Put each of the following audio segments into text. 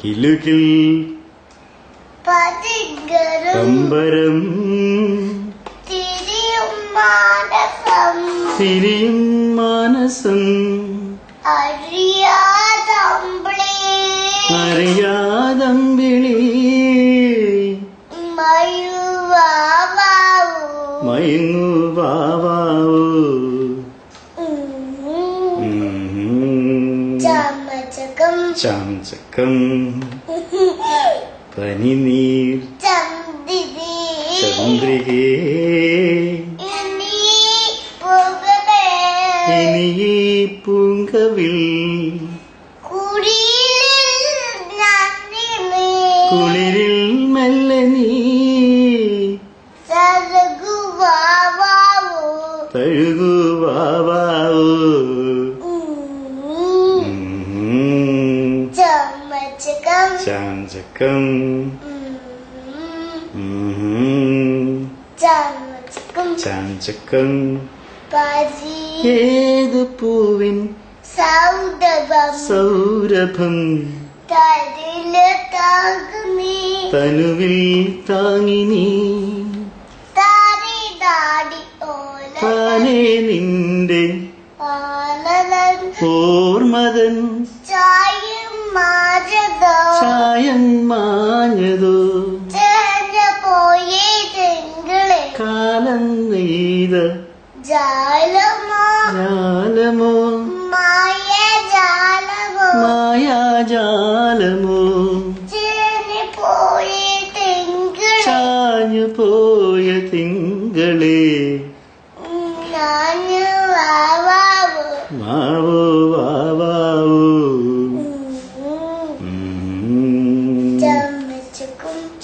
കിലുകിൽ കമ്പരം തിരിയും മാനസം അറിയാതമ്പിളി മയങ്ങു വാവാവൂ ചാംചക്കം പനിനീർ ചന്ദ്രികേ ഇനി ഈ പൂങ്കവിൽ കുളിരിൽ മെല്ലെ നീ തഴുകു വാവാവൂ ചാംചക്കം ചാംചക്കം ഏതു പൂവിൻ സൗരഭം തനുവിൽ താങ്ങിനി താനേ നിന്റെ ഓർമ്മതൻ ചായം മാഞ്ഞതോ കാലം നെയ്ത ജാലമോ മായാജാലമോ ചാഞ്ഞു പോയ തിങ്കളേ മാവോ വാവാവൂ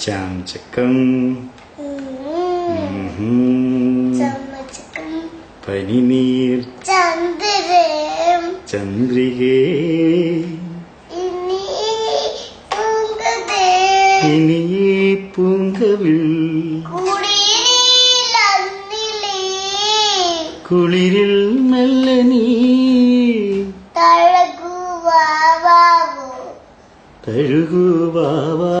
ചാംചക്കം പനിനീർ ചന്ദ്രികേ ഇനി ഈ പൂങ്കവിൽ കുളിരിൽ മെല്ലെ നീ തഴുകു വാവാ